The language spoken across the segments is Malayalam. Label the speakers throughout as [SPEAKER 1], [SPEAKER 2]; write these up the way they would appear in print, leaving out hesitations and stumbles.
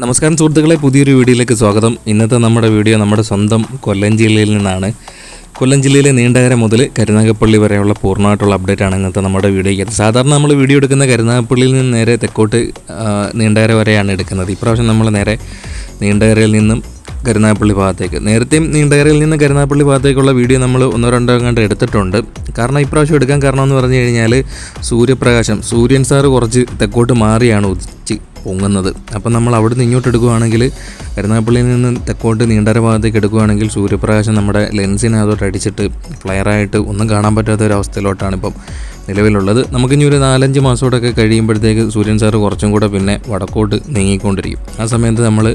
[SPEAKER 1] നമസ്കാരം സുഹൃത്തുക്കളെ, പുതിയൊരു വീഡിയോയിലേക്ക് സ്വാഗതം. ഇന്നത്തെ നമ്മുടെ വീഡിയോ നമ്മുടെ സ്വന്തം കൊല്ലം ജില്ലയിൽ നിന്നാണ്. കൊല്ലം ജില്ലയിലെ നീണ്ടകര മുതൽ കരുനാഗപ്പള്ളി വരെയുള്ള പൂർണ്ണമായിട്ടുള്ള അപ്ഡേറ്റാണ് ഇന്നത്തെ നമ്മുടെ വീഡിയോയ്ക്ക്. സാധാരണ നമ്മൾ വീഡിയോ എടുക്കുന്ന കരുനാഗപ്പള്ളിയിൽ നിന്ന് നേരെ തെക്കോട്ട് നീണ്ടകര വരെയാണ് എടുക്കുന്നത്. ഇപ്രാവശ്യം നമ്മൾ നേരെ നീണ്ടകരയിൽ നിന്നും കരുനാഗപ്പള്ളി ഭാഗത്തേക്ക്, നേരത്തെയും നീണ്ടകരയിൽ നിന്ന് കരുനാഗപ്പള്ളി ഭാഗത്തേക്കുള്ള വീഡിയോ നമ്മൾ ഒന്നോ രണ്ടോ കണ്ട് എടുത്തിട്ടുണ്ട്. കാരണം ഇപ്രാവശ്യം എടുക്കാൻ കാരണം എന്ന് പറഞ്ഞു കഴിഞ്ഞാൽ സൂര്യപ്രകാശം, സൂര്യൻ സാറ് കുറച്ച് തെക്കോട്ട് മാറിയാണ് ഉദിച്ച് പൊങ്ങുന്നത്. അപ്പം നമ്മൾ അവിടെ നിന്ന് ഇങ്ങോട്ട് എടുക്കുകയാണെങ്കിൽ, കരുനാഗപ്പള്ളിയിൽ നിന്ന് തെക്കോട്ട് നീണ്ടകര ഭാഗത്തേക്ക് എടുക്കുകയാണെങ്കിൽ സൂര്യപ്രകാശം നമ്മുടെ ലെൻസിനകത്തോട്ട് അടിച്ചിട്ട് ഫ്ലെയറായിട്ട് ഒന്നും കാണാൻ പറ്റാത്ത ഒരു അവസ്ഥയിലോട്ടാണ് ഇപ്പം നിലവിലുള്ളത്. നമുക്കിനി ഒരു 4-5 മാസത്തോടൊക്കെ കഴിയുമ്പോഴത്തേക്ക് സൂര്യൻ സാറ് കുറച്ചും കൂടെ പിന്നെ വടക്കോട്ട് നീങ്ങിക്കൊണ്ടിരിക്കും. ആ സമയത്ത് നമ്മൾ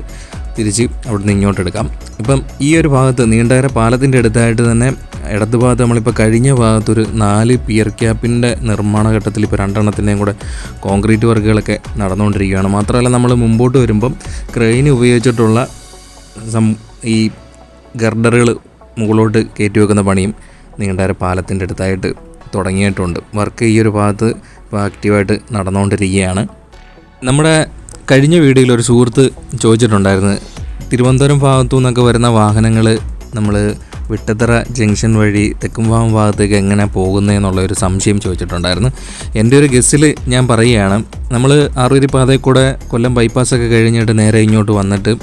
[SPEAKER 1] തിരിച്ച് അവിടെ നിന്ന് ഇങ്ങോട്ട് എടുക്കാം. ഇപ്പം ഈ ഒരു ഭാഗത്ത് നീണ്ടകര പാലത്തിൻ്റെ അടുത്തായിട്ട് തന്നെ ഇടത് ഭാഗത്ത് നമ്മളിപ്പോൾ കഴിഞ്ഞ ഭാഗത്തൊരു 4 പിയർ ക്യാപ്പിൻ്റെ നിർമ്മാണ ഘട്ടത്തിൽ ഇപ്പോൾ 2 എണ്ണത്തിൻ്റെയും കൂടെ കോൺക്രീറ്റ് വർക്കുകളൊക്കെ നടന്നുകൊണ്ടിരിക്കുകയാണ്. മാത്രമല്ല നമ്മൾ മുമ്പോട്ട് വരുമ്പം ക്രെയിൻ ഉപയോഗിച്ചിട്ടുള്ള ഈ ഗർഡറുകൾ മുകളിലോട്ട് കയറ്റി വെക്കുന്ന പണിയും നീണ്ടകര പാലത്തിൻ്റെ അടുത്തായിട്ട് തുടങ്ങിയിട്ടുണ്ട്. വർക്ക് ഈ ഒരു ഭാഗത്ത് ഇപ്പോൾ ആക്റ്റീവായിട്ട് നടന്നുകൊണ്ടിരിക്കുകയാണ്. നമ്മുടെ കഴിഞ്ഞ വീഡിയോയിൽ ഒരു സുഹൃത്ത് ചോദിച്ചിട്ടുണ്ടായിരുന്നു, തിരുവനന്തപുരം ഭാഗത്തു നിന്നൊക്കെ വരുന്ന വാഹനങ്ങൾ നമ്മൾ വിട്ടത്തറ ജംഗ്ഷൻ വഴി തെക്കുംഭാഗം ഭാഗത്തേക്ക് എങ്ങനെ പോകുന്നതെന്നുള്ളൊരു സംശയം ചോദിച്ചിട്ടുണ്ടായിരുന്നു. എൻ്റെ ഒരു ഗസ്സിൽ ഞാൻ പറയുകയാണ്, നമ്മൾ ആറുവരി പാതയിൽ കൂടെ കൊല്ലം ബൈപ്പാസൊക്കെ കഴിഞ്ഞിട്ട് നേരെ ഇങ്ങോട്ട് വന്നിട്ട്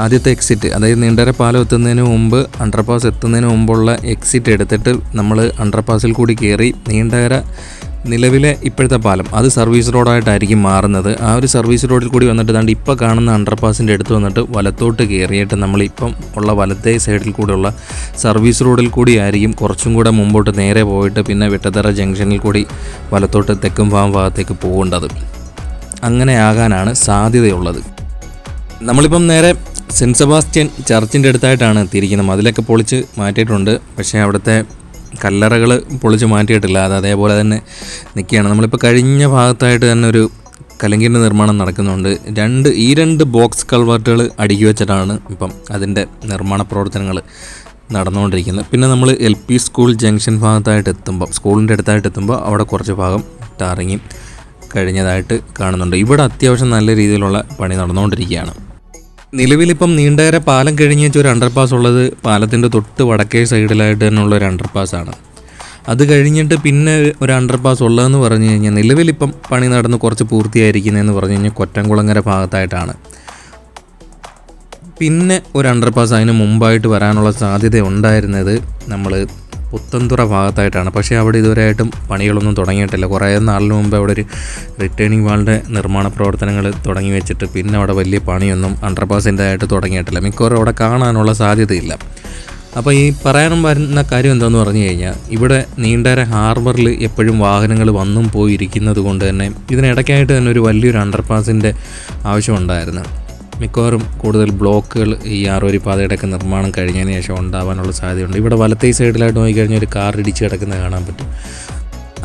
[SPEAKER 1] ആദ്യത്തെ എക്സിറ്റ്, അതായത് നീണ്ടകര പാലം എത്തുന്നതിന് മുമ്പ് അണ്ടർപാസ് എത്തുന്നതിന് മുമ്പുള്ള എക്സിറ്റ് എടുത്തിട്ട് നമ്മൾ അണ്ടർപാസിൽ കൂടി കയറി നീണ്ടകര നിലവിലെ ഇപ്പോഴത്തെ പാലം അത് സർവീസ് റോഡായിട്ടായിരിക്കും മാറുന്നത്. ആ ഒരു സർവീസ് റോഡിൽ കൂടി വന്നിട്ട് ദാണ്ട് ഇപ്പോൾ കാണുന്ന അണ്ടർപാസിൻ്റെ അടുത്ത് വന്നിട്ട് വലത്തോട്ട് കയറിയിട്ട് നമ്മളിപ്പം ഉള്ള വലത്തേ സൈഡിൽ കൂടെയുള്ള സർവീസ് റോഡിൽ കൂടി ആയിരിക്കും കുറച്ചും കൂടെ മുമ്പോട്ട് നേരെ പോയിട്ട് പിന്നെ വിട്ടത്തറ ജംഗ്ഷനിൽ കൂടി വലത്തോട്ട് തെക്കും ഭാഗത്തേക്ക് പോകേണ്ടത്. അങ്ങനെ ആകാനാണ് സാധ്യതയുള്ളത്. നമ്മളിപ്പം നേരെ സെൻറ്റ് സെബാസ്റ്റ്യൻ ചർച്ചിൻ്റെ അടുത്തായിട്ടാണ് എത്തിയിരിക്കുന്നത്. മതിലൊക്കെ പൊളിച്ച് മാറ്റിയിട്ടുണ്ട്, പക്ഷേ അവിടുത്തെ കല്ലറകൾ പൊളിച്ച് മാറ്റിയിട്ടില്ല, അത് അതേപോലെ തന്നെ നിൽക്കുകയാണ്. നമ്മളിപ്പോൾ കഴിഞ്ഞ ഭാഗത്തായിട്ട് തന്നെ ഒരു കലങ്കിൻ്റെ നിർമ്മാണം നടക്കുന്നുണ്ട്. ഈ രണ്ട് ബോക്സ് കൾവർട്ടുകൾ അടുക്കി വെച്ചിട്ടാണ് ഇപ്പം അതിൻ്റെ നിർമ്മാണ പ്രവർത്തനങ്ങൾ നടന്നുകൊണ്ടിരിക്കുന്നത്. പിന്നെ നമ്മൾ LP സ്കൂൾ ജംഗ്ഷൻ ഭാഗത്തായിട്ട് എത്തുമ്പോൾ, സ്കൂളിൻ്റെ അടുത്തായിട്ട് എത്തുമ്പോൾ അവിടെ കുറച്ച് ഭാഗം ടാറിങ്ങി കഴിഞ്ഞതായിട്ട് കാണുന്നുണ്ട്. ഇവിടെ അത്യാവശ്യം നല്ല രീതിയിലുള്ള പണി നടന്നുകൊണ്ടിരിക്കുകയാണ്. നിലവിലിപ്പം നീണ്ടകര പാലം കഴിഞ്ഞ് വെച്ച ഒരു അണ്ടർപാസ് ഉള്ളത് പാലത്തിൻ്റെ തൊട്ട് വടക്കേ സൈഡിലായിട്ട് തന്നെയുള്ള ഒരു അണ്ടർപാസ്സാണ്. അത് കഴിഞ്ഞിട്ട് പിന്നെ ഒരു അണ്ടർപാസ് ഉള്ളതെന്ന് പറഞ്ഞു കഴിഞ്ഞാൽ നിലവിലിപ്പം പണി നടന്ന് കുറച്ച് പൂർത്തിയായിരിക്കുന്നതെന്ന് പറഞ്ഞു കഴിഞ്ഞാൽ കൊറ്റംകുളങ്ങര ഭാഗത്തായിട്ടാണ്. പിന്നെ ഒരു അണ്ടർപാസ് അതിന് മുമ്പായിട്ട് വരാനുള്ള സാധ്യത ഉണ്ടായിരുന്നത് നമ്മൾ പുത്തൻതുറ ഭാഗത്തായിട്ടാണ്. പക്ഷേ അവിടെ ഇതുവരെയായിട്ടും പണികളൊന്നും തുടങ്ങിയിട്ടില്ല. കുറേ നാളിന് മുമ്പ് അവിടെ ഒരു റിട്ടേണിംഗ് വാളിൻ്റെ നിർമ്മാണ പ്രവർത്തനങ്ങൾ തുടങ്ങി വെച്ചിട്ട് പിന്നെ അവിടെ വലിയ പണിയൊന്നും അണ്ടർപാസിൻ്റെ ആയിട്ട് തുടങ്ങിയിട്ടില്ല. മിക്കവാറും അവിടെ കാണാനുള്ള സാധ്യതയില്ല. അപ്പോൾ ഈ പറയാനും വരുന്ന കാര്യം എന്താണെന്ന് പറഞ്ഞു കഴിഞ്ഞാൽ, ഇവിടെ നീണ്ടകര ഹാർബറിൽ എപ്പോഴും വാഹനങ്ങൾ വന്നും പോയിരിക്കുന്നത് കൊണ്ട് തന്നെ ഇതിനിടയ്ക്കായിട്ട് തന്നെ ഒരു വലിയൊരു അണ്ടർപാസിൻ്റെ ആവശ്യമുണ്ടായിരുന്നു. മിക്കവാറും കൂടുതൽ ബ്ലോക്കുകൾ ഈ ആറുവരി പാതയുടെയൊക്കെ നിർമ്മാണം കഴിഞ്ഞതിന് ശേഷം ഉണ്ടാവാനുള്ള സാധ്യതയുണ്ട്. ഇവിടെ വലത്തേ സൈഡിലായിട്ട് നോക്കിക്കഴിഞ്ഞാൽ ഒരു കാർ ഇടിച്ച് കിടക്കുന്നത് കാണാൻ പറ്റും.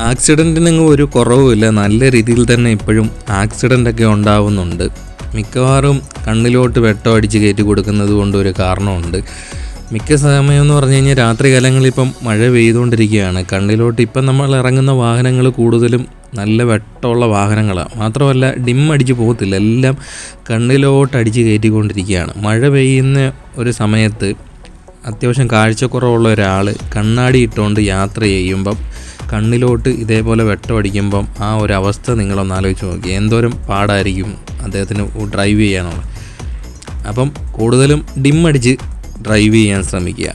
[SPEAKER 1] ആക്സിഡൻറ്റിനൊന്നും ഒരു കുറവുമില്ല, നല്ല രീതിയിൽ തന്നെ ഇപ്പോഴും ആക്സിഡൻ്റൊക്കെ ഉണ്ടാവുന്നുണ്ട്. മിക്കവാറും കണ്ണിലോട്ട് വെട്ടം അടിച്ച് കയറ്റി കൊടുക്കുന്നത് കൊണ്ട് ഒരു കാരണമുണ്ട്. മിക്ക സമയം എന്ന് പറഞ്ഞു കഴിഞ്ഞാൽ രാത്രി കാലങ്ങളിൽ ഇപ്പം മഴ പെയ്തുകൊണ്ടിരിക്കുകയാണ്. കണ്ണിലോട്ട് ഇപ്പം നമ്മൾ ഇറങ്ങുന്ന വാഹനങ്ങൾ കൂടുതലും നല്ല വെട്ടമുള്ള വാഹനങ്ങളാണ്. മാത്രമല്ല അടിച്ച് പോകത്തില്ല, എല്ലാം കണ്ണിലോട്ട് അടിച്ച് കയറ്റിക്കൊണ്ടിരിക്കുകയാണ്. മഴ പെയ്യുന്ന ഒരു സമയത്ത് അത്യാവശ്യം കാഴ്ചക്കുറവുള്ള ഒരാൾ കണ്ണാടി ഇട്ടുകൊണ്ട് യാത്ര ചെയ്യുമ്പം കണ്ണിലോട്ട് ഇതേപോലെ വെട്ടം അടിക്കുമ്പം ആ ഒരു അവസ്ഥ നിങ്ങളൊന്ന് ആലോചിച്ച് നോക്കി, എന്തോരം പാടായിരിക്കും അദ്ദേഹത്തിന് ഡ്രൈവ് ചെയ്യാനുള്ളത്. അപ്പം കൂടുതലും അടിച്ച് ഡ്രൈവ് ചെയ്യാൻ ശ്രമിക്കുക.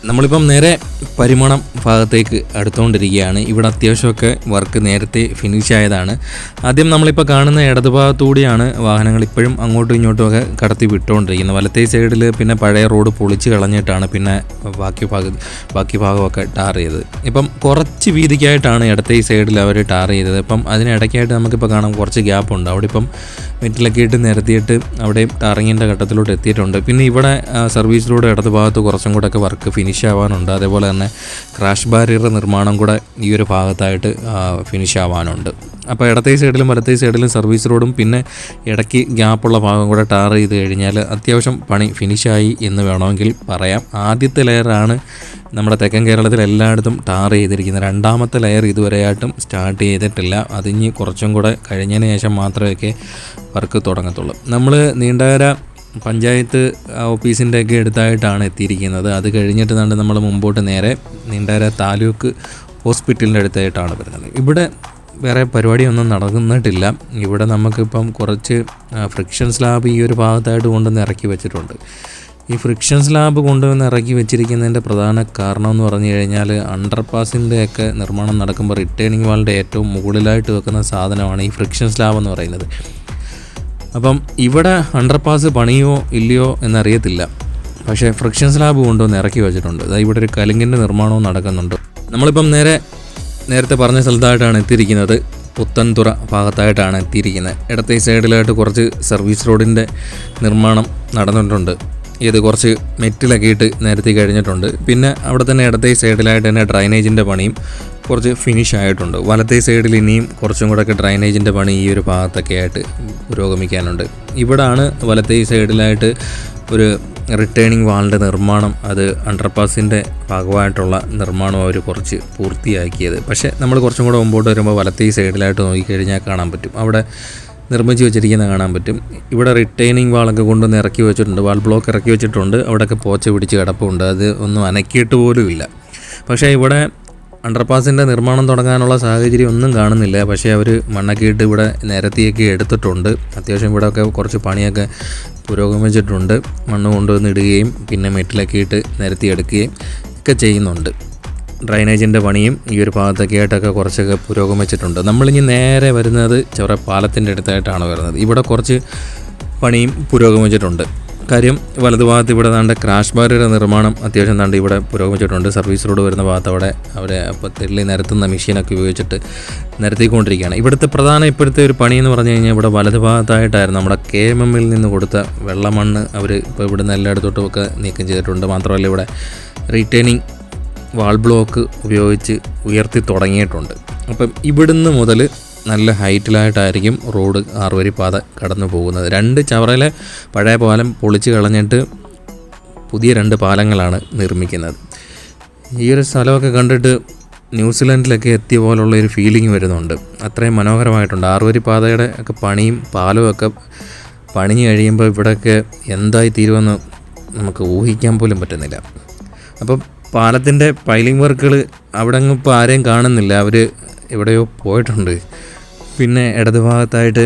[SPEAKER 1] നമ്മളിപ്പം നേരെ പരിമണം ഭാഗത്തേക്ക് അടുത്തുകൊണ്ടിരിക്കുകയാണ്. ഇവിടെ അത്യാവശ്യമൊക്കെ വർക്ക് നേരത്തെ ഫിനിഷ് ആയതാണ്. ആദ്യം നമ്മളിപ്പോൾ കാണുന്ന ഇടതുഭാഗത്തുകൂടിയാണ് വാഹനങ്ങൾ ഇപ്പോഴും അങ്ങോട്ടും ഇങ്ങോട്ടും ഒക്കെ കടത്തി വിട്ടുകൊണ്ടിരിക്കുന്നത്. വലത്തേ സൈഡിൽ പിന്നെ പഴയ റോഡ് പൊളിച്ച് കളഞ്ഞിട്ടാണ് പിന്നെ ബാക്കി ഭാഗമൊക്കെ ടാർ ചെയ്തത്. ഇപ്പം കുറച്ച് വീതിക്കായിട്ടാണ് ഇടത്തേ സൈഡിൽ അവർ ടാർ ചെയ്തത്. ഇപ്പം അതിനിടയ്ക്കായിട്ട് നമുക്കിപ്പോൾ കാണാം കുറച്ച് ഗ്യാപ്പുണ്ട്. അവിടെ ഇപ്പം മെറ്റിലൊക്കെ ഇട്ട് നിരത്തിയിട്ട് അവിടെ ടാറിങ്ങിൻ്റെ ഘട്ടത്തിലോട്ട് എത്തിയിട്ടുണ്ട്. പിന്നെ ഇവിടെ സർവീസ് റോഡ് ഇടത് ഭാഗത്ത് കുറച്ചും കൂടെ ഒക്കെ വർക്ക് ഫിനിഷ് ആവാനുണ്ട്. അതേപോലെ തന്നെ ക്രാഷ് ബാരിയർ നിർമ്മാണം കൂടെ ഈ ഒരു ഭാഗത്തായിട്ട് ഫിനിഷ് ആവാനുണ്ട്. അപ്പോൾ ഇടത്തേ സൈഡിലും വലത്തേ സൈഡിലും സർവീസ് റോഡും പിന്നെ ഇടയ്ക്ക് ഗ്യാപ്പുള്ള ഭാഗം കൂടെ ടാർ ചെയ്ത് കഴിഞ്ഞാൽ അത്യാവശ്യം പണി ഫിനിഷായി എന്ന് വേണമെങ്കിൽ പറയാം. ആദ്യത്തെ ലെയറാണ് നമ്മുടെ തെക്കൻ കേരളത്തിൽ എല്ലായിടത്തും ടാർ ചെയ്തിരിക്കുന്നത്. രണ്ടാമത്തെ ലെയർ ഇതുവരെയായിട്ടും സ്റ്റാർട്ട് ചെയ്തിട്ടില്ല. അതിഞ്ഞ് കുറച്ചും കൂടെ കഴിഞ്ഞതിന് ശേഷം മാത്രമേ വർക്ക് തുടങ്ങത്തുള്ളൂ. നമ്മൾ നീണ്ടകര പഞ്ചായത്ത് ഓഫീസിൻ്റെയൊക്കെ അടുത്തായിട്ടാണ് എത്തിയിരിക്കുന്നത്. അത് കഴിഞ്ഞിട്ട് നമ്മൾ മുമ്പോട്ട് നേരെ നീണ്ടകര താലൂക്ക് ഹോസ്പിറ്റലിൻ്റെ അടുത്തായിട്ടാണ് വരുന്നത്. ഇവിടെ വേറെ പരിപാടിയൊന്നും നടന്നിട്ടില്ല. ഇവിടെ നമുക്കിപ്പം കുറച്ച് ഫ്രിക്ഷൻ സ്ലാബ് ഈ ഒരു ഭാഗത്തായിട്ട് കൊണ്ടുവന്ന് ഇറക്കി വെച്ചിട്ടുണ്ട്. ഈ ഫ്രിക്ഷൻ സ്ലാബ് കൊണ്ടുവന്ന് ഇറക്കി വെച്ചിരിക്കുന്നതിൻ്റെ പ്രധാന കാരണം എന്ന് പറഞ്ഞു കഴിഞ്ഞാൽ അണ്ടർപാസിൻ്റെയൊക്കെ നിർമ്മാണം നടക്കുമ്പോൾ റിട്ടേണിംഗ് വാളിൻ്റെ ഏറ്റവും മുകളിലായിട്ട് വെക്കുന്ന സാധനമാണ് ഈ ഫ്രിക്ഷൻ സ്ലാബ് എന്ന് പറയുന്നത്. അപ്പം ഇവിടെ അണ്ടർപാസ് പണിയോ ഇല്ലയോ എന്നറിയത്തില്ല, പക്ഷേ ഫ്രിക്ഷൻ സ്ലാബ് കൊണ്ടുവന്ന് ഇറക്കി വെച്ചിട്ടുണ്ട്. അതായത് ഇവിടെ ഒരു കലുങ്കിൻ്റെ നിർമ്മാണവും നടക്കുന്നുണ്ട്. നമ്മളിപ്പം നേരത്തെ പറഞ്ഞ സ്ഥലത്തായിട്ടാണ് എത്തിയിരിക്കുന്നത്. പുത്തൻതുറ ഭാഗത്തായിട്ടാണ് എത്തിയിരിക്കുന്നത്. ഇടത്തെ സൈഡിലായിട്ട് കുറച്ച് സർവീസ് റോഡിൻ്റെ നിർമ്മാണം നടന്നിട്ടുണ്ട്. ഇത് കുറച്ച് മെറ്റിലൊക്കെ ഇട്ട് നിരത്തി കഴിഞ്ഞിട്ടുണ്ട്. പിന്നെ അവിടെ തന്നെ ഇടത്തെ സൈഡിലായിട്ട് തന്നെ ഡ്രൈനേജിൻ്റെ പണിയും കുറച്ച് ഫിനിഷ് ആയിട്ടുണ്ട്. വലത്തെ സൈഡിൽ ഇനിയും കുറച്ചും കൂടെയൊക്കെ ഡ്രൈനേജിൻ്റെ പണി ഈ ഒരു ഭാഗത്തൊക്കെ ആയിട്ട് പുരോഗമിക്കാനുണ്ട്. ഇവിടാണ് വലത്തെ സൈഡിലായിട്ട് ഒരു റിട്ടേണിംഗ് വാളിൻ്റെ നിർമ്മാണം, അത് അണ്ടർപാസിൻ്റെ ഭാഗമായിട്ടുള്ള നിർമ്മാണം അവർ കുറച്ച് പൂർത്തിയാക്കിയത്. പക്ഷേ നമ്മൾ കുറച്ചും കൂടെ മുമ്പോട്ട് വരുമ്പോൾ വലത്തെ സൈഡിലായിട്ട് നോക്കിക്കഴിഞ്ഞാൽ കാണാൻ പറ്റും, അവിടെ നിർമ്മിച്ച് വെച്ചിരിക്കുന്നത് കാണാൻ പറ്റും. ഇവിടെ റിട്ടേണിംഗ് വാളൊക്കെ കൊണ്ടുവന്ന് ഇറക്കി വെച്ചിട്ടുണ്ട്, വാൾ ബ്ലോക്ക് ഇറക്കി വെച്ചിട്ടുണ്ട്. അവിടെയൊക്കെ പോച്ച പിടിച്ച് കിടപ്പുണ്ട്, അത് ഒന്നും അനക്കിയിട്ട് പോലും ഇല്ല. പക്ഷേ ഇവിടെ അണ്ടർപാസിൻ്റെ നിർമ്മാണം തുടങ്ങാനുള്ള സാഹചര്യം ഒന്നും കാണുന്നില്ല. പക്ഷേ അവർ മണ്ണൊക്കെ ഇട്ട് ഇവിടെ നിരത്തിയൊക്കെ എടുത്തിട്ടുണ്ട്. അത്യാവശ്യം ഇവിടെയൊക്കെ കുറച്ച് പണിയൊക്കെ പുരോഗമിച്ചിട്ടുണ്ട്. മണ്ണ് കൊണ്ടുവന്ന് ഇടുകയും പിന്നെ മെറ്റിലൊക്കെ ഇട്ട് നിരത്തിയെടുക്കുകയും ഒക്കെ ചെയ്യുന്നുണ്ട്. ഡ്രൈനേജിൻ്റെ പണിയും ഈ ഒരു ഭാഗത്തൊക്കെ ആയിട്ടൊക്കെ കുറച്ചൊക്കെ പുരോഗമിച്ചിട്ടുണ്ട്. നമ്മളിനി നേരെ വരുന്നത് ചെറു പാലത്തിൻ്റെ അടുത്തായിട്ടാണ് വരുന്നത്. ഇവിടെ കുറച്ച് പണിയും പുരോഗമിച്ചിട്ടുണ്ട്. കാര്യം വലതുഭാഗത്ത് ഇവിടെ ക്രാഷ് ബാരിയർ നിർമ്മാണം അത്യാവശ്യം ഇവിടെ പുരോഗമിച്ചിട്ടുണ്ട്. സർവീസ് റോഡ് വരുന്ന ഭാഗത്ത് അവിടെ അവരെ തെള്ളി നിരത്തുന്ന മെഷീനൊക്കെ ഉപയോഗിച്ചിട്ട് നിരത്തിക്കൊണ്ടിരിക്കുകയാണ്. ഇവിടുത്തെ ഇപ്പോഴത്തെ ഒരു പണി എന്ന് പറഞ്ഞു കഴിഞ്ഞാൽ ഇവിടെ വലതുഭാഗത്തായിട്ടായിരുന്നു നമ്മുടെ KMMൽ നിന്ന് കൊടുത്ത വെള്ളമണ്ണ് അവർ ഇപ്പോൾ ഇവിടുന്ന് എല്ലായിടത്തോട്ടും ഒക്കെ നീക്കം ചെയ്തിട്ടുണ്ട്. മാത്രമല്ല ഇവിടെ റീറ്റെയിനിങ് വാൾ ബ്ലോക്ക് ഉപയോഗിച്ച് ഉയർത്തി തുടങ്ങിയിട്ടുണ്ട്. അപ്പം ഇവിടുന്ന് മുതൽ നല്ല ഹൈറ്റിലായിട്ടായിരിക്കും റോഡ് 6 വരി പാത കടന്നു പോകുന്നത്. 2 ചവറയിലെ പഴയ പാലം പൊളിച്ച് കളഞ്ഞിട്ട് പുതിയ 2 പാലങ്ങളാണ് നിർമ്മിക്കുന്നത്. ഈ ഒരു സ്ഥലമൊക്കെ കണ്ടിട്ട് ന്യൂസിലാൻഡിലൊക്കെ എത്തിയ പോലുള്ള ഒരു ഫീലിംഗ് വരുന്നുണ്ട്. അത്രയും മനോഹരമായിട്ടുണ്ട്. 6 വരി പാതയുടെ ഒക്കെ പണിയും പാലവും ഒക്കെ പണിഞ്ഞ് കഴിയുമ്പോൾ ഇവിടെയൊക്കെ എന്തായി തീരുമെന്ന് നമുക്ക് ഊഹിക്കാൻ പോലും പറ്റുന്നില്ല. അപ്പം പാലത്തിൻ്റെ പൈലിംഗ് വർക്കുകൾ അവിടെ അങ്ങ് ഇപ്പോൾ ആരെയും കാണുന്നില്ല, അവർ എവിടെയോ പോയിട്ടുണ്ട്. പിന്നെ ഇടതുഭാഗത്തായിട്ട്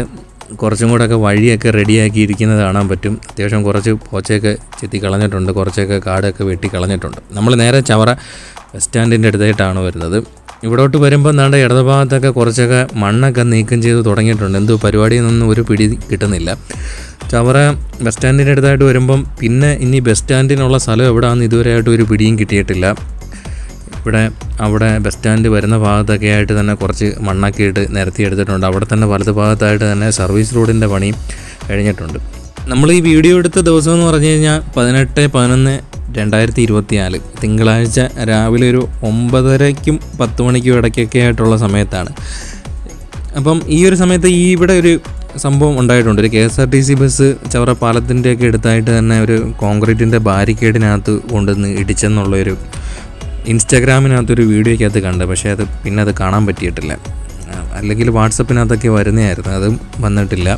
[SPEAKER 1] കുറച്ചും കൂടെയൊക്കെ വഴിയൊക്കെ റെഡിയാക്കിയിരിക്കുന്നത് കാണാൻ പറ്റും. അത്യാവശ്യം കുറച്ച് പോച്ചയൊക്കെ ചെത്തി കളഞ്ഞിട്ടുണ്ട്, കുറച്ചൊക്കെ കാടൊക്കെ വെട്ടി കളഞ്ഞിട്ടുണ്ട്. നമ്മൾ നേരെ ചവറ ബസ് സ്റ്റാൻഡിൻ്റെ അടുത്തായിട്ടാണ് വരുന്നത്. ഇവിടോട്ട് വരുമ്പോൾ ഇടതുഭാഗത്തൊക്കെ കുറച്ചൊക്കെ മണ്ണൊക്കെ നീക്കം ചെയ്ത് തുടങ്ങിയിട്ടുണ്ട്. എന്തോ പരിപാടിയൊന്നും ഒരു പിടി കിട്ടുന്നില്ല. ചവറ ബസ് സ്റ്റാൻഡിൻ്റെ അടുത്തായിട്ട് വരുമ്പം പിന്നെ ഇനി ബസ് സ്റ്റാൻഡിനുള്ള സ്ഥലം എവിടെയാണെന്ന് ഇതുവരെയായിട്ട് ഒരു പിടിയും കിട്ടിയിട്ടില്ല. അവിടെ ബസ് സ്റ്റാൻഡ് വരുന്ന ഭാഗത്തൊക്കെ ആയിട്ട് തന്നെ കുറച്ച് മണ്ണൊക്കെ ഇട്ട് നിരത്തിയെടുത്തിട്ടുണ്ട്. അവിടെ തന്നെ വലത് ഭാഗത്തായിട്ട് തന്നെ സർവീസ് റോഡിൻ്റെ പണി കഴിഞ്ഞിട്ടുണ്ട്. നമ്മൾ ഈ വീഡിയോ എടുത്ത ദിവസം എന്ന് പറഞ്ഞു കഴിഞ്ഞാൽ 18/11/2024 തിങ്കളാഴ്ച രാവിലെ ഒരു 9:30-ക്കും 10 മണിക്കും ഇടയ്ക്കൊക്കെ ആയിട്ടുള്ള സമയത്താണ്. അപ്പം ഈ ഒരു സമയത്ത് ഇവിടെ ഒരു സംഭവം ഉണ്ടായിട്ടുണ്ട്. ഒരു KSRTC ബസ് ചവറ പാലത്തിൻ്റെയൊക്കെ അടുത്തായിട്ട് തന്നെ ഒരു കോൺക്രീറ്റിൻ്റെ ബാരിക്കേഡിനകത്ത് കൊണ്ടുവന്ന് ഇടിച്ചെന്നുള്ളൊരു ഇൻസ്റ്റാഗ്രാമിനകത്തൊരു വീഡിയോയ്ക്കകത്ത് കണ്ട്. പക്ഷേ അത് കാണാൻ പറ്റിയിട്ടില്ല. അല്ലെങ്കിൽ വാട്സപ്പിനകത്തൊക്കെ വരുന്നതായിരുന്നു, അതും വന്നിട്ടില്ല.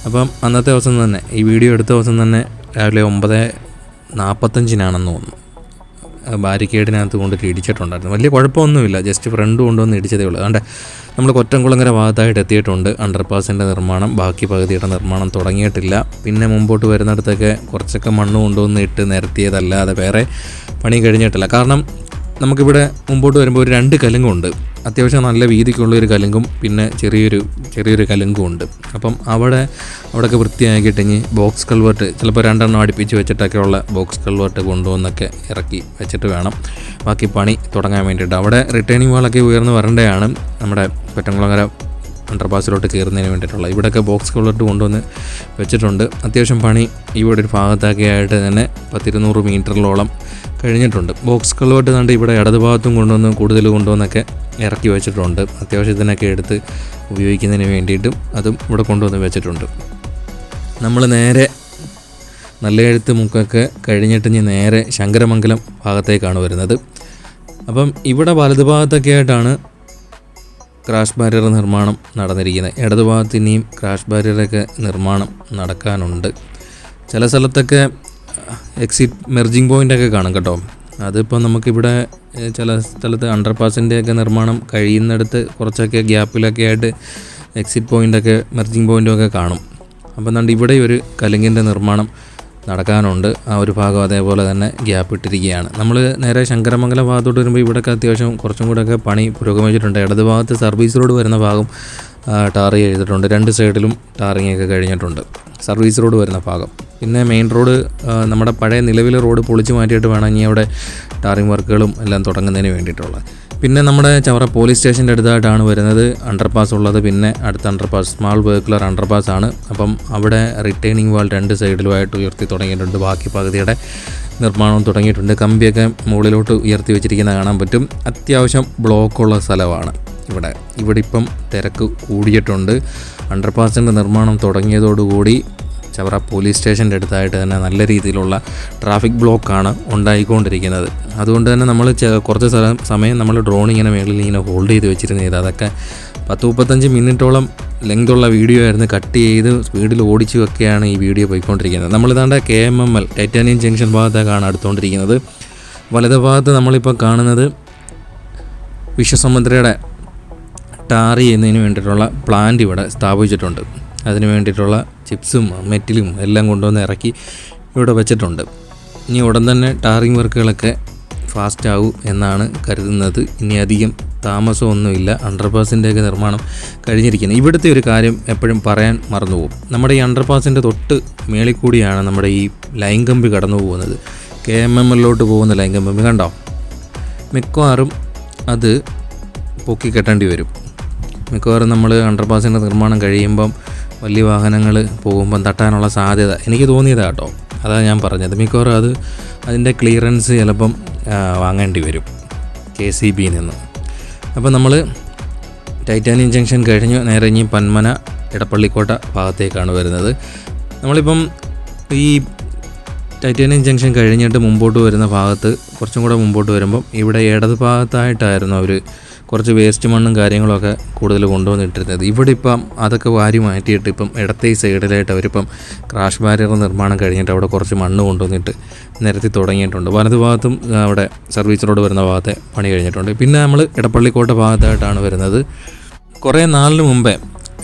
[SPEAKER 1] അപ്പം അന്നത്തെ ദിവസം തന്നെ, ഈ വീഡിയോ എടുത്ത ദിവസം തന്നെ രാവിലെ 9:45 തോന്നുന്നു ബാരിക്കേഡിനകത്ത് കൊണ്ടിട്ട് ഇടിച്ചിട്ടുണ്ടായിരുന്നു. വലിയ കുഴപ്പമൊന്നുമില്ല, ജസ്റ്റ് ഫ്രണ്ട് കൊണ്ടുവന്ന് ഇടിച്ചതേ ഉള്ളൂ. അതുകൊണ്ട് നമ്മൾ കൊറ്റംകുളങ്ങര ഭാഗത്തായിട്ട് എത്തിയിട്ടുണ്ട്. അണ്ടർപാസിൻ്റെ നിർമ്മാണം ബാക്കി പകുതിയുടെ നിർമ്മാണം തുടങ്ങിയിട്ടില്ല. പിന്നെ മുമ്പോട്ട് വരുന്നിടത്തൊക്കെ കുറച്ചൊക്കെ മണ്ണ് കൊണ്ടുവന്ന് ഇട്ട് നിരത്തിയതല്ലാതെ വേറെ പണി കഴിഞ്ഞിട്ടില്ല. കാരണം നമുക്കിവിടെ മുമ്പോട്ട് വരുമ്പോൾ ഒരു 2 കലുങ്കുണ്ട്. അത്യാവശ്യം നല്ല വീതിക്കുള്ളൊരു കലുങ്കും പിന്നെ ചെറിയൊരു കലുങ്കും ഉണ്ട്. അപ്പം അവിടെയൊക്കെ വൃത്തിയാക്കിയിട്ട് ഇനി ബോക്സ് കൾവർട്ട് ചിലപ്പോൾ 2 എണ്ണം അടുപ്പിച്ച് വെച്ചിട്ടൊക്കെയുള്ള ബോക്സ് കൾവർട്ട് കൊണ്ടുവന്നൊക്കെ ഇറക്കി വെച്ചിട്ട് വേണം ബാക്കി പണി തുടങ്ങാൻ വേണ്ടിയിട്ട്. അവിടെ റിട്ടേണിംഗ് വാളൊക്കെ ഉയർന്ന് വരേണ്ടതാണ് നമ്മുടെ കൊറ്റംകുളങ്ങര അണ്ടർപാസിലോട്ട് കയറുന്നതിന് വേണ്ടിയിട്ടുള്ള. ഇവിടെയൊക്കെ ബോക്സ് കൾവർട്ട് കൊണ്ടുവന്ന് വെച്ചിട്ടുണ്ട്. അത്യാവശ്യം പണി ഇവിടെ ഒരു ഭാഗത്തൊക്കെ ആയിട്ട് തന്നെ 100-200 മീറ്ററിലോളം കഴിഞ്ഞിട്ടുണ്ട്. ബോക്സ് കൾവർട്ട് ഇവിടെ ഇടതുഭാഗത്തും കൊണ്ടുവന്നൊക്കെ ഇറക്കി വെച്ചിട്ടുണ്ട്. അത്യാവശ്യത്തിനൊക്കെ എടുത്ത് ഉപയോഗിക്കുന്നതിന് വേണ്ടിയിട്ടും അതും ഇവിടെ കൊണ്ടുവന്ന് വെച്ചിട്ടുണ്ട്. നമ്മൾ നേരെ നല്ലയെഴുത്ത് മുക്കൊക്കെ കഴിഞ്ഞിട്ട് ഇനി നേരെ ശങ്കരമംഗലം ഭാഗത്തേക്കാണ് വരുന്നത്. അപ്പം ഇവിടെ വലതുഭാഗത്തൊക്കെ ആയിട്ടാണ് ക്രാഷ് ബാരിയർ നിർമ്മാണം നടന്നിരിക്കുന്നത്. ഇടതുഭാഗത്ത് ഇനിയും ക്രാഷ് ബാരിയറൊക്കെ നിർമ്മാണം നടക്കാനുണ്ട്. ചില സ്ഥലത്തൊക്കെ എക്സിറ്റ് മെർജിങ് പോയിൻ്റൊക്കെ കാണും കേട്ടോ. അതിപ്പോൾ നമുക്കിവിടെ ചില സ്ഥലത്ത് അണ്ടർപാസിൻ്റെയൊക്കെ നിർമ്മാണം കഴിയുന്നിടത്ത് കുറച്ചൊക്കെ ഗ്യാപ്പിലൊക്കെ ആയിട്ട് എക്സിറ്റ് പോയിൻ്റൊക്കെ മെർജിങ് പോയിൻ്റൊക്കെ കാണും. അപ്പം അതുകൊണ്ട് ഇവിടെ ഒരു കലുങ്കിൻ്റെ നിർമ്മാണം നടക്കാനുണ്ട്. ആ ഒരു ഭാഗം അതേപോലെ തന്നെ ഗ്യാപ്പ് ഇട്ടിരിക്കുകയാണ്. നമ്മൾ നേരെ ശങ്കരമംഗലം ഭാഗത്തോട്ട് വരുമ്പോൾ ഇവിടെയൊക്കെ അത്യാവശ്യം കുറച്ചും കൂടെയൊക്കെ പണി പുരോഗമിച്ചിട്ടുണ്ട്. ഇടത് ഭാഗത്ത് സർവീസ് റോഡ് വരുന്ന ഭാഗം ടാർ ചെയ്തിട്ടുണ്ട്. 2 സൈഡിലും ടാറിങ് ഒക്കെ കഴിഞ്ഞിട്ടുണ്ട്, സർവീസ് റോഡ് വരുന്ന ഭാഗം. പിന്നെ മെയിൻ റോഡ് നമ്മുടെ പഴയ നിലവിലെ റോഡ് പൊളിച്ച് മാറ്റിയിട്ട് വേണം ഇനി അവിടെ ടാറിങ് വർക്കുകളും എല്ലാം തുടങ്ങുന്നതിന് വേണ്ടിയിട്ടുള്ളത്. പിന്നെ നമ്മുടെ ചവറ പോലീസ് സ്റ്റേഷൻ്റെ അടുത്തായിട്ടാണ് വരുന്നത് അണ്ടർപാസ് ഉള്ളത്. പിന്നെ അടുത്ത അണ്ടർപാസ് സ്മാൾ വെഹിക്കുലർ അണ്ടർപാസ് ആണ്. അപ്പം അവിടെ റിട്ടേണിംഗ് വാൾ 2 സൈഡിലുമായിട്ട് ഉയർത്തി തുടങ്ങിയിട്ടുണ്ട്. ബാക്കി പകുതിയുടെ നിർമ്മാണം തുടങ്ങിയിട്ടുണ്ട്. കമ്പിയൊക്കെ മുകളിലോട്ട് ഉയർത്തി വെച്ചിരിക്കുന്നത് കാണാൻ പറ്റും. അത്യാവശ്യം ബ്ലോക്കുള്ള സ്ഥലമാണ് ഇവിടെ ഇപ്പം തിരക്ക് കൂടിയിട്ടുണ്ട്. അണ്ടർപാസിൻ്റെ നിർമ്മാണം തുടങ്ങിയതോടുകൂടി ചവറ പോലീസ് സ്റ്റേഷൻ്റെ അടുത്തായിട്ട് തന്നെ നല്ല രീതിയിലുള്ള ട്രാഫിക് ബ്ലോക്കാണ് ഉണ്ടായിക്കൊണ്ടിരിക്കുന്നത്. അതുകൊണ്ട് തന്നെ നമ്മൾ കുറച്ച് സമയം നമ്മൾ ഡ്രോൺ ഇങ്ങനെ മേളിൽ ഇങ്ങനെ ഹോൾഡ് ചെയ്ത് വെച്ചിരുന്നത്. അതൊക്കെ 10-35 മിനിറ്റോളം ലെങ്തുള്ള വീഡിയോ ആയിരുന്നു. കട്ട് ചെയ്ത് സ്പീഡിൽ ഓടിച്ചുമൊക്കെയാണ് ഈ വീഡിയോ പോയിക്കൊണ്ടിരിക്കുന്നത്. നമ്മളിതാണ്ട് KMML ടൈറ്റാനിയം ജംഗ്ഷൻ ഭാഗത്തേക്കാണ് അടുത്തുകൊണ്ടിരിക്കുന്നത്. വലത് ഭാഗത്ത് നമ്മളിപ്പോൾ കാണുന്നത് വിശ്വസമുദ്രയുടെ ടാർ ചെയ്യുന്നതിന് വേണ്ടിയിട്ടുള്ള പ്ലാന്റ് ഇവിടെ സ്ഥാപിച്ചിട്ടുണ്ട്. അതിന് വേണ്ടിയിട്ടുള്ള ചിപ്സും മെറ്റലും എല്ലാം കൊണ്ടുവന്ന് ഇറക്കി ഇവിടെ വെച്ചിട്ടുണ്ട്. ഇനി ഉടൻ തന്നെ ടാറിങ് വർക്കുകളൊക്കെ ഫാസ്റ്റ് ആവും എന്നാണ് കരുതുന്നത്. ഇനി അധികം താമസമൊന്നുമില്ല. അണ്ടർപാസിൻ്റെയൊക്കെ നിർമ്മാണം കഴിഞ്ഞിരിക്കുന്നത്. ഇവിടുത്തെ ഒരു കാര്യം എപ്പോഴും പറയാൻ മറന്നുപോകും. നമ്മുടെ ഈ അണ്ടർപാസിൻ്റെ തൊട്ട് മേളിൽ കൂടിയാണ് നമ്മുടെ ഈ ലൈൻ കമ്പി കടന്നു പോകുന്നത്. KMMLലോട്ട് പോകുന്ന ലൈൻ കമ്പി കണ്ടോ. മിക്കവാറും അത് പൊക്കി കെട്ടേണ്ടി വരും. മിക്കവാറും നമ്മൾ അണ്ടർപാസിൻ്റെ നിർമ്മാണം കഴിയുമ്പം വലിയ വാഹനങ്ങൾ പോകുമ്പം തട്ടാനുള്ള സാധ്യത എനിക്ക് തോന്നിയതാണ് കേട്ടോ. അതാണ് ഞാൻ പറഞ്ഞത്. മിക്കവാറും അതിൻ്റെ ക്ലിയറൻസ് ചിലപ്പം വാങ്ങേണ്ടി വരും KCB നിന്ന്. അപ്പോൾ നമ്മൾ ടൈറ്റാനിയം ജംഗ്ഷൻ കഴിഞ്ഞ് നേരെ ഇനി പന്മന ഇടപ്പള്ളിക്കോട്ട ഭാഗത്തേക്കാണ് വരുന്നത്. നമ്മളിപ്പം ഈ ടൈറ്റാനിയം ജംഗ്ഷൻ കഴിഞ്ഞിട്ട് മുമ്പോട്ട് വരുന്ന ഭാഗത്ത് കുറച്ചും കൂടെ മുമ്പോട്ട് വരുമ്പം ഇവിടെ ഇടത് ഭാഗത്തായിട്ടായിരുന്നു അവർ കുറച്ച് വേസ്റ്റ് മണ്ണും കാര്യങ്ങളൊക്കെ കൂടുതൽ കൊണ്ടുവന്നിട്ടിരുന്നത്. ഇവിടെ ഇപ്പം അതൊക്കെ വാരി മാറ്റിയിട്ട് ഇപ്പം ഇടത്തെ സൈഡിലായിട്ട് അവരിപ്പം ക്രാഷ് ബാരിയർ നിർമ്മാണം കഴിഞ്ഞിട്ട് അവിടെ കുറച്ച് മണ്ണ് കൊണ്ടുവന്നിട്ട് നിരത്തി തുടങ്ങിയിട്ടുണ്ട്. വലതു ഭാഗത്തും അവിടെ സർവീസ് റോഡ് വരുന്ന ഭാഗത്തെ പണി കഴിഞ്ഞിട്ടുണ്ട്. പിന്നെ നമ്മൾ ഇടപ്പള്ളിക്കോട്ട ഭാഗത്തായിട്ടാണ് വരുന്നത്. കുറേ നാളിന് മുമ്പേ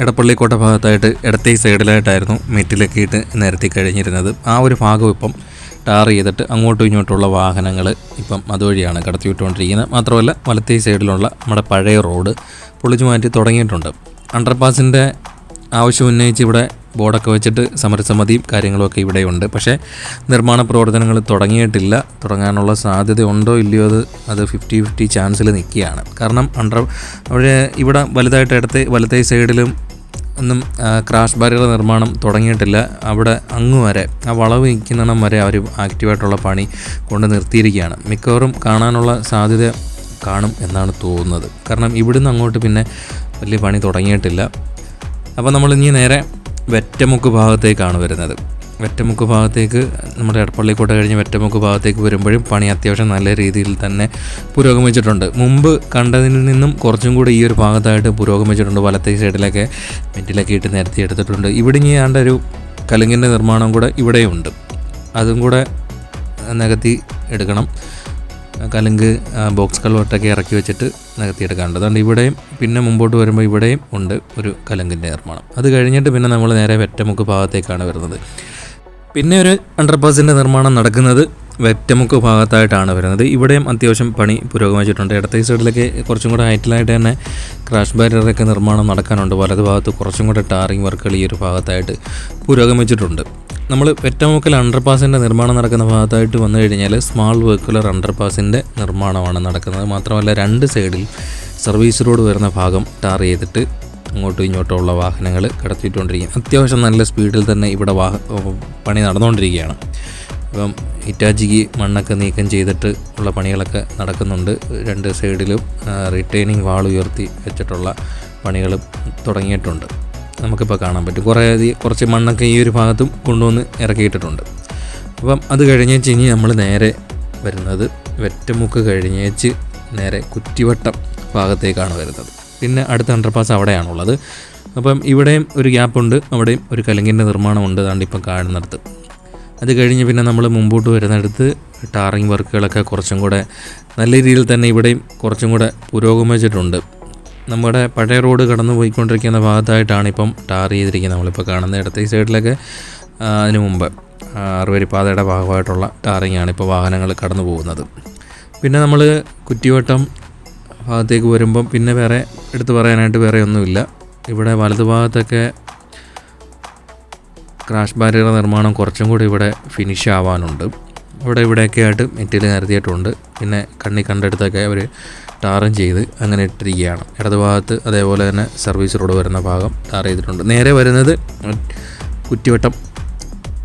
[SPEAKER 1] ഇടപ്പള്ളിക്കോട്ട ഭാഗത്തായിട്ട് ഇടത്തെ സൈഡിലായിട്ടായിരുന്നു മെറ്റിലൊക്കെ ഇട്ട് നിരത്തി കഴിഞ്ഞിരുന്നത്. ആ ഒരു ഭാഗം ഇപ്പം ടാർ ചെയ്തിട്ട് അങ്ങോട്ടും ഇങ്ങോട്ടുള്ള വാഹനങ്ങൾ ഇപ്പം അതുവഴിയാണ് കടത്തി വിട്ടുകൊണ്ടിരിക്കുന്നത്. മാത്രമല്ല വലത്തേ സൈഡിലുള്ള നമ്മുടെ പഴയ റോഡ് പൊളിച്ചു മാറ്റി തുടങ്ങിയിട്ടുണ്ട്. അണ്ടർപാസിൻ്റെ ആവശ്യം ഉന്നയിച്ച് ഇവിടെ ബോർഡൊക്കെ വെച്ചിട്ട് സമരസമിതിയും കാര്യങ്ങളുമൊക്കെ ഇവിടെയുണ്ട്. പക്ഷേ നിർമ്മാണ പ്രവർത്തനങ്ങൾ തുടങ്ങിയിട്ടില്ല. തുടങ്ങാനുള്ള സാധ്യത ഉണ്ടോ ഇല്ലയോ അത് 50-50 ചാൻസിൽ നിൽക്കുകയാണ്. കാരണം അവിടെ ഇവിടെ വലുതായിട്ട് വലത്തേ സൈഡിലും ഒന്നും ക്രാഷ് ബാരിയർ നിർമ്മാണം തുടങ്ങിയിട്ടില്ല. അവിടെ അങ്ങ് വരെ ആ വളവ് നിൽക്കുന്നിടം വരെ അവർ ആക്റ്റീവായിട്ടുള്ള പണി കൊണ്ട് നിർത്തിയിരിക്കുകയാണ്. മിക്കവാറും കാണാനുള്ള സാധ്യത കാണും എന്നാണ് തോന്നുന്നത്. കാരണം ഇവിടുന്ന് അങ്ങോട്ട് പിന്നെ വലിയ പണി തുടങ്ങിയിട്ടില്ല. അപ്പോൾ നമ്മൾ ഇനി നേരെ വെറ്റമുക്ക് ഭാഗത്തേക്കാണ് വരുന്നത്. വെറ്റമുക്ക് ഭാഗത്തേക്ക് നമ്മുടെ ഇടപ്പള്ളിക്കോട്ട കഴിഞ്ഞ് വെറ്റമുക്ക് ഭാഗത്തേക്ക് വരുമ്പോഴും പണി അത്യാവശ്യം നല്ല രീതിയിൽ തന്നെ പുരോഗമിച്ചിട്ടുണ്ട്. മുമ്പ് കണ്ടതിൽ നിന്നും കുറച്ചും കൂടി ഈ ഒരു ഭാഗത്തായിട്ട് പുരോഗമിച്ചിട്ടുണ്ട്. വലത്തേ സൈഡിലൊക്കെ മെറ്റിലൊക്കെ ഇട്ട് നിരത്തി എടുത്തിട്ടുണ്ട്. ഇവിടെ ഇനി ആണ്ട ഒരു കലുങ്കിൻ്റെ നിർമ്മാണം കൂടെ ഇവിടെയുണ്ട്. അതും കൂടെ നികത്തി എടുക്കണം. കലുങ്ക് ബോക്സ് കൾവട്ടൊക്കെ ഇറക്കി വെച്ചിട്ട് നികത്തിയെടുക്കാറുണ്ട്. അതുകൊണ്ട് ഇവിടെയും പിന്നെ മുമ്പോട്ട് വരുമ്പോൾ ഇവിടെയും ഉണ്ട് ഒരു കലുങ്കിൻ്റെ നിർമ്മാണം. അത് കഴിഞ്ഞിട്ട് പിന്നെ നമ്മൾ നേരെ വെറ്റമുക്ക് ഭാഗത്തേക്കാണ് വരുന്നത്. പിന്നെ ഒരു അണ്ടർപാസിൻ്റെ നിർമ്മാണം നടക്കുന്നത് വെറ്റമുക്ക് ഭാഗത്തായിട്ടാണ് വരുന്നത്. ഇവിടെയും അത്യാവശ്യം പണി പുരോഗമിച്ചിട്ടുണ്ട്. ഇടത്തെ സൈഡിലൊക്കെ കുറച്ചും കൂടെ ഹൈറ്റിലായിട്ട് തന്നെ ക്രാഷ് ബാരിയറൊക്കെ നിർമ്മാണം നടക്കാനുണ്ട്. വലത് ഭാഗത്ത് കുറച്ചും കൂടെ ടാറിങ് വർക്കുകൾ ഈ ഒരു ഭാഗത്തായിട്ട് പുരോഗമിച്ചിട്ടുണ്ട്. നമ്മൾ വെറ്റമുക്കിൽ അണ്ടർപാസിൻ്റെ നിർമ്മാണം നടക്കുന്ന ഭാഗത്തായിട്ട് വന്നു കഴിഞ്ഞാൽ സ്മാൾ വെഹിക്കുലർ അണ്ടർപാസിൻ്റെ നിർമ്മാണമാണ് നടക്കുന്നത്. മാത്രമല്ല 2 സൈഡിൽ സർവീസ് റോഡ് വരുന്ന ഭാഗം ടാർ ചെയ്തിട്ട് അങ്ങോട്ടും ഇങ്ങോട്ടുമുള്ള വാഹനങ്ങൾ കടത്തിയിട്ടുകൊണ്ടിരിക്കുകയാണ്. അത്യാവശ്യം നല്ല സ്പീഡിൽ തന്നെ ഇവിടെ പണി നടന്നുകൊണ്ടിരിക്കുകയാണ്. ഇപ്പം ഹിറ്റാച്ചിക്ക് മണ്ണൊക്കെ നീക്കം ചെയ്തിട്ട് ഉള്ള പണികളൊക്കെ നടക്കുന്നുണ്ട്. 2 സൈഡിലും റിട്ടേണിംഗ് വാൾ ഉയർത്തി വെച്ചിട്ടുള്ള പണികൾ തുടങ്ങിയിട്ടുണ്ട്. നമുക്കിപ്പോൾ കാണാൻ പറ്റും. കുറച്ച് മണ്ണൊക്കെ ഈ ഒരു ഭാഗത്തും കൊണ്ടുവന്ന് ഇറക്കിയിട്ടിട്ടുണ്ട്. അപ്പം അത് കഴിഞ്ഞേച്ച് ഇനി നമ്മൾ നേരെ വരുന്നത് വെറ്റമുക്ക് കഴിഞ്ഞേച്ച് നേരെ കുറ്റിവട്ടം ഭാഗത്തേക്കാണ് വരുന്നത്. പിന്നെ അടുത്ത അണ്ടർപാസ് അവിടെയാണുള്ളത്. അപ്പം ഇവിടെയും ഒരു ഗ്യാപ്പുണ്ട്, അവിടെയും ഒരു കലുങ്കിൻ്റെ നിർമ്മാണമുണ്ട്, അതാണ്ട് ഇപ്പം കാണുന്നിടത്ത്. അത് കഴിഞ്ഞ് പിന്നെ നമ്മൾ മുമ്പോട്ട് വരുന്നിടത്ത് ടാറിങ് വർക്കുകളൊക്കെ കുറച്ചും കൂടെ നല്ല രീതിയിൽ തന്നെ ഇവിടെയും കുറച്ചും കൂടെ പുരോഗമിച്ചിട്ടുണ്ട്. നമ്മുടെ പഴയ റോഡ് കടന്നു പോയിക്കൊണ്ടിരിക്കുന്ന ഭാഗത്തായിട്ടാണ് ഇപ്പം ടാർ ചെയ്തിരിക്കുന്നത്. നമ്മളിപ്പോൾ കാണുന്ന ഇടത്തെ ഈ സൈഡിലൊക്കെ അതിന് മുമ്പ് 6 വരിപ്പാതയുടെ ഭാഗമായിട്ടുള്ള ടാറിങ്ങാണ് ഇപ്പോൾ വാഹനങ്ങൾ കടന്നു പോകുന്നത്. പിന്നെ നമ്മൾ കുറ്റിവട്ടം ഭാഗത്തേക്ക് വരുമ്പം പിന്നെ വേറെ എടുത്തു പറയാനായിട്ട് വേറെ ഒന്നുമില്ല. ഇവിടെ വലതുഭാഗത്തൊക്കെ ക്രാഷ് ബാരിയർ നിർമ്മാണം കുറച്ചും കൂടി ഇവിടെ ഫിനിഷ് ആവാനുണ്ട്. ഇവിടെയൊക്കെ ആയിട്ട് മെറ്റീരിയൽ നിരത്തിയിട്ടുണ്ട്. പിന്നെ കണ്ടെടുത്തൊക്കെ അവർ ടാറും ചെയ്ത് അങ്ങനെ ഇട്ടിരിക്കുകയാണ്. ഇടതുഭാഗത്ത് അതേപോലെ തന്നെ സർവീസ് റോഡ് വരുന്ന ഭാഗം ടാർ ചെയ്തിട്ടുണ്ട്. നേരെ വരുന്നത് കുറ്റിവട്ടം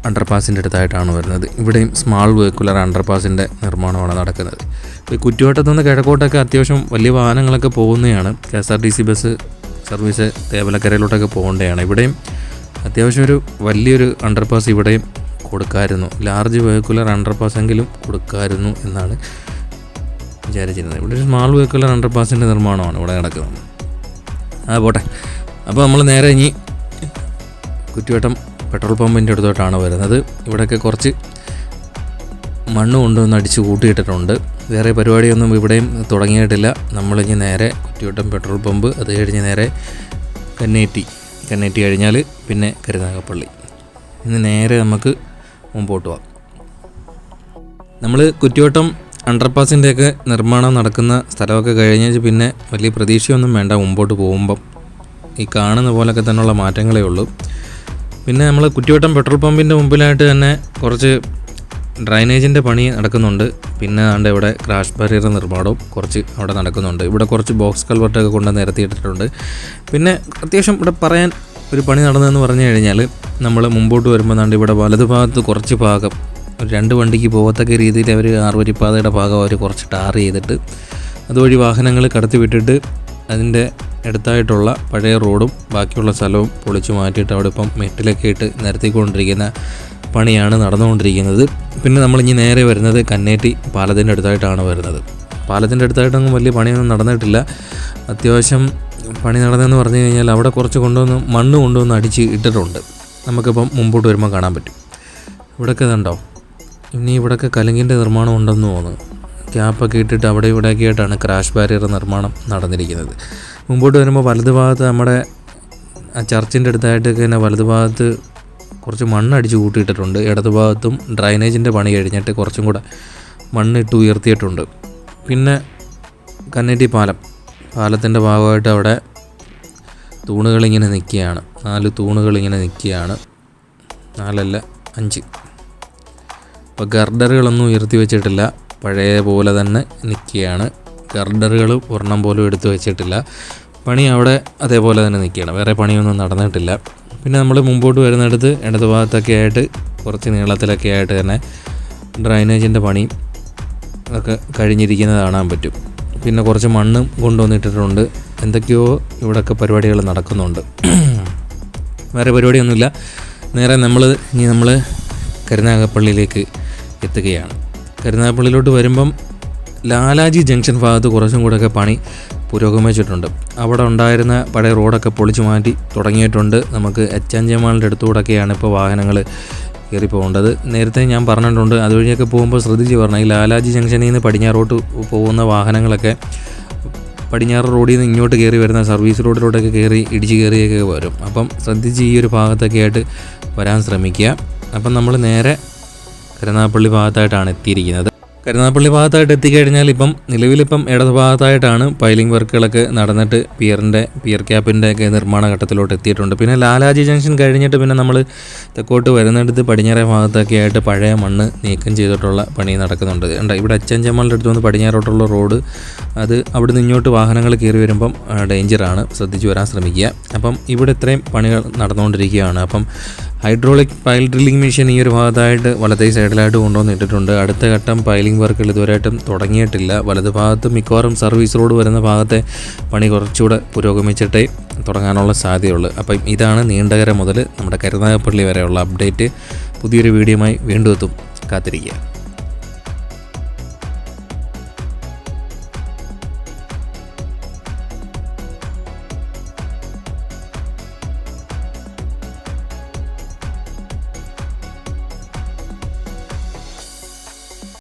[SPEAKER 1] അണ്ടർപാസിൻ്റെ അടുത്തായിട്ടാണ് വരുന്നത്. ഇവിടെയും സ്മാൾ വെഹിക്കുലർ അണ്ടർപാസിൻ്റെ നിർമ്മാണമാണ് നടക്കുന്നത്. ഇപ്പോൾ ഈ കുറ്റിവട്ടത്തു നിന്ന് കിഴക്കോട്ടൊക്കെ അത്യാവശ്യം വലിയ വാഹനങ്ങളൊക്കെ പോകുന്നതാണ്. KSRTC ബസ് സർവീസ് തേവലക്കരയിലോട്ടൊക്കെ പോകേണ്ടതാണ്. ഇവിടെയും അത്യാവശ്യം ഒരു വലിയൊരു അണ്ടർപാസ് ഇവിടെയും കൊടുക്കാമായിരുന്നു. ലാർജ് വെഹിക്കുലർ അണ്ടർപാസ് എങ്കിലും കൊടുക്കാമായിരുന്നു എന്നാണ് വിചാരിച്ചിരുന്നത്. ഇവിടെ ഒരു സ്മാൾ വെഹിക്കുലർ അണ്ടർപാസിൻ്റെ നിർമ്മാണമാണ് ഇവിടെ നടക്കുന്നത്. പോട്ടെ. അപ്പോൾ നമ്മൾ നേരെ ഇനി കുറ്റിവട്ടം പെട്രോൾ പമ്പിൻ്റെ അടുത്തോട്ടാണ് വരുന്നത്. ഇവിടെയൊക്കെ കുറച്ച് മണ്ണ് കൊണ്ടുവന്ന് അടിച്ച് കൂട്ടിയിട്ടിട്ടുണ്ട്. വേറെ പരിപാടിയൊന്നും ഇവിടെയും തുടങ്ങിയിട്ടില്ല. നമ്മളിനി നേരെ കുറ്റിവട്ടം പെട്രോൾ പമ്പ്, അത് കഴിഞ്ഞ് നേരെ കന്നേറ്റി കഴിഞ്ഞാൽ പിന്നെ കരുനാഗപ്പള്ളി. ഇന്ന് നേരെ നമുക്ക് മുമ്പോട്ട് പോകാം. നമ്മൾ കുറ്റിവട്ടം അണ്ടർപാസിൻ്റെയൊക്കെ നിർമ്മാണം നടക്കുന്ന സ്ഥലമൊക്കെ കഴിഞ്ഞ് പിന്നെ വലിയ പ്രതീക്ഷയൊന്നും വേണ്ട. മുമ്പോട്ട് പോകുമ്പം ഈ കാണുന്ന പോലൊക്കെ തന്നെയുള്ള മാറ്റങ്ങളേ ഉള്ളൂ. പിന്നെ നമ്മൾ കുറ്റിവട്ടം പെട്രോൾ പമ്പിൻ്റെ മുമ്പിലായിട്ട് തന്നെ കുറച്ച് ഡ്രൈനേജിൻ്റെ പണി നടക്കുന്നുണ്ട്. പിന്നെ ആണ്ട് ഇവിടെ ക്രാഷ് ബാരിയർ നിർമ്മാണവും കുറച്ച് അവിടെ നടക്കുന്നുണ്ട്. ഇവിടെ കുറച്ച് ബോക്സ് കൾവർട്ടൊക്കെ കൊണ്ട് നിരത്തിയിട്ടിട്ടുണ്ട്. പിന്നെ അത്യാവശ്യം ഇവിടെ പറയാൻ ഒരു പണി നടന്നതെന്ന് പറഞ്ഞു കഴിഞ്ഞാൽ നമ്മൾ മുമ്പോട്ട് വരുമ്പോൾ ആണ്ട് ഇവിടെ വലതുഭാഗത്ത് കുറച്ച് ഭാഗം ഒരു 2 വണ്ടിക്ക് പോകത്തക്ക രീതിയിൽ അവർ 6 വരിപ്പാതയുടെ ഭാഗം അവർ കുറച്ച് ടാർ ചെയ്തിട്ട് അതുവഴി വാഹനങ്ങൾ കടത്തി വിട്ടിട്ട് അതിൻ്റെ അടുത്തായിട്ടുള്ള പഴയ റോഡും ബാക്കിയുള്ള സ്ഥലവും പൊളിച്ചു മാറ്റിയിട്ട് അവിടെ ഇപ്പം മെറ്റിലൊക്കെ ഇട്ട് നിരത്തിക്കൊണ്ടിരിക്കുന്ന പണിയാണ് നടന്നുകൊണ്ടിരിക്കുന്നത്. പിന്നെ നമ്മളിനി നേരെ വരുന്നത് കന്നേറ്റി പാലത്തിൻ്റെ അടുത്തായിട്ടാണ് വരുന്നത്. പാലത്തിൻ്റെ അടുത്തായിട്ടൊന്നും വലിയ പണിയൊന്നും നടന്നിട്ടില്ല. അത്യാവശ്യം പണി നടന്നതെന്ന് പറഞ്ഞു കഴിഞ്ഞാൽ അവിടെ കുറച്ച് മണ്ണ് കൊണ്ടുവന്ന് അടിച്ച് ഇട്ടിട്ടുണ്ട്. നമുക്കിപ്പം മുമ്പോട്ട് വരുമ്പോൾ കാണാൻ പറ്റും. ഇവിടെയൊക്കെ ഇതുണ്ടോ, ഇനി ഇവിടെയൊക്കെ കലുങ്കിൻ്റെ നിർമ്മാണം ഉണ്ടെന്ന് തോന്നുന്നു. ക്യാപ്പൊക്കെ ഇട്ടിട്ട് അവിടെ ഇവിടെയൊക്കെ ആയിട്ടാണ് ക്രാഷ് ബാരിയർ നിർമ്മാണം നടന്നിരിക്കുന്നത്. മുമ്പോട്ട് വരുമ്പോൾ വലതുഭാഗത്ത് നമ്മുടെ ആ ചർച്ചിൻ്റെ അടുത്തായിട്ടൊക്കെ തന്നെ വലതുഭാഗത്ത് കുറച്ച് മണ്ണടിച്ച് കൂട്ടിയിട്ടിട്ടുണ്ട്. ഇടതുഭാഗത്തും ഡ്രൈനേജിൻ്റെ പണി കഴിഞ്ഞിട്ട് കുറച്ചും കൂടെ മണ്ണിട്ട് ഉയർത്തിയിട്ടുണ്ട്. പിന്നെ കന്നേറ്റി പാലത്തിൻ്റെ ഭാഗമായിട്ട് അവിടെ തൂണുകളിങ്ങനെ നിൽക്കുകയാണ്. 4 തൂണുകളിങ്ങനെ നിൽക്കുകയാണ്. 4 അല്ല 5. അപ്പോൾ ഗർഡറുകളൊന്നും ഉയർത്തി വെച്ചിട്ടില്ല, പഴയ പോലെ തന്നെ നിൽക്കുകയാണ്. ഗർഡറുകൾ ഒരെണ്ണം പോലും എടുത്തു വെച്ചിട്ടില്ല. പണി അവിടെ അതേപോലെ തന്നെ നിൽക്കുകയാണ്. വേറെ പണിയൊന്നും നടന്നിട്ടില്ല. പിന്നെ നമ്മൾ മുമ്പോട്ട് വരുന്നിടത്ത് ഇടതുഭാഗത്തൊക്കെ ആയിട്ട് കുറച്ച് നീളത്തിലൊക്കെ ആയിട്ട് തന്നെ ഡ്രൈനേജിൻ്റെ പണി ഒക്കെ കഴിഞ്ഞിരിക്കുന്നത് കാണാൻ പറ്റും. പിന്നെ കുറച്ച് മണ്ണും കൊണ്ടുവന്നിട്ടിട്ടുണ്ട്. എന്തൊക്കെയോ ഇവിടെയൊക്കെ പരിപാടികൾ നടക്കുന്നുണ്ട്. വേറെ പരിപാടിയൊന്നുമില്ല. നേരെ നമ്മൾ കരുനാഗപ്പള്ളിയിലേക്ക് എത്തുകയാണ്. കരുനാഗപ്പള്ളിയിലോട്ട് വരുമ്പം ലാലാജി ജംഗ്ഷൻ ഭാഗത്ത് കുറച്ചും കൂടെയൊക്കെ പണി പുരോഗമിച്ചിട്ടുണ്ട്. അവിടെ ഉണ്ടായിരുന്ന പഴയ റോഡൊക്കെ പൊളിച്ചു മാറ്റി തുടങ്ങിയിട്ടുണ്ട്. നമുക്ക് HNJ മാളിൻ്റെ അടുത്തുകൂടെയൊക്കെയാണ് ഇപ്പോൾ വാഹനങ്ങൾ കയറി പോകേണ്ടത്. നേരത്തെ ഞാൻ പറഞ്ഞിട്ടുണ്ട്, അതുവഴിയൊക്കെ പോകുമ്പോൾ ശ്രദ്ധിച്ച് പറഞ്ഞു. ഈ ലാലാജി ജംഗ്ഷനിൽ നിന്ന് പടിഞ്ഞാറോട്ട് പോകുന്ന വാഹനങ്ങളൊക്കെ പടിഞ്ഞാറ് റോഡിൽ നിന്ന് ഇങ്ങോട്ട് കയറി വരുന്ന സർവീസ് റോഡിലോട്ടൊക്കെ കയറി ഇടിച്ച് കയറിയൊക്കെ വരും. അപ്പം ശ്രദ്ധിച്ച് ഈ ഒരു ഭാഗത്തൊക്കെ ആയിട്ട് വരാൻ ശ്രമിക്കുക. അപ്പം നമ്മൾ നേരെ കരുനാഗപ്പള്ളി ഭാഗത്തായിട്ടാണ് എത്തിയിരിക്കുന്നത്. കരുനാഗപ്പള്ളി ഭാഗത്തായിട്ട് എത്തിക്കഴിഞ്ഞാൽ നിലവിലിപ്പം ഇടതുഭാഗത്തായിട്ടാണ് പൈലിംഗ് വർക്കുകളൊക്കെ നടന്നിട്ട് പിയർ ക്യാപ്പിൻ്റെ ഒക്കെ നിർമ്മാണ ഘട്ടത്തിലോട്ട് എത്തിയിട്ടുണ്ട്. പിന്നെ ലാലാജി ജംഗ്ഷൻ കഴിഞ്ഞിട്ട് പിന്നെ നമ്മൾ തെക്കോട്ട് വരുന്നിടത്ത് പടിഞ്ഞാറേ ഭാഗത്തൊക്കെ ആയിട്ട് പഴയ മണ്ണ് നീക്കം ചെയ്തിട്ടുള്ള പണി നടക്കുന്നുണ്ട്. ഇവിടെ HNJ മാളിൻ്റെ അടുത്ത് വന്ന് പടിഞ്ഞാറോട്ടുള്ള റോഡ്, അത് അവിടെ നിന്ന് ഇങ്ങോട്ട് വാഹനങ്ങൾ കയറി വരുമ്പം ഡേഞ്ചറാണ്, ശ്രദ്ധിച്ച് വരാൻ ശ്രമിക്കുക. ഇവിടെ ഇത്രയും പണികൾ നടന്നുകൊണ്ടിരിക്കുകയാണ്. ഹൈഡ്രോളിക് പൈൽ ഡ്രില്ലിംഗ് മെഷീൻ ഈ ഒരു ഭാഗത്തായിട്ട് വലത്തേ സൈഡിലായിട്ട് കൊണ്ടുവന്നിട്ടിട്ടുണ്ട്. അടുത്ത ഘട്ടം പൈലിംഗ് വർക്കുകൾ ഇതുവരെയായിട്ടും തുടങ്ങിയിട്ടില്ല. വലത് ഭാഗത്ത് മിക്കവാറും സർവീസ് റോഡ് വരുന്ന ഭാഗത്തെ പണി കുറച്ചുകൂടെ പുരോഗമിച്ചിട്ടേ തുടങ്ങാനുള്ള സാധ്യതയുള്ളൂ. ഇതാണ് നീണ്ടകര മുതൽ നമ്മുടെ കരുനാഗപ്പള്ളി വരെയുള്ള അപ്ഡേറ്റ്. പുതിയൊരു വീഡിയോയുമായി വീണ്ടും എത്തും. കാത്തിരിക്കുക.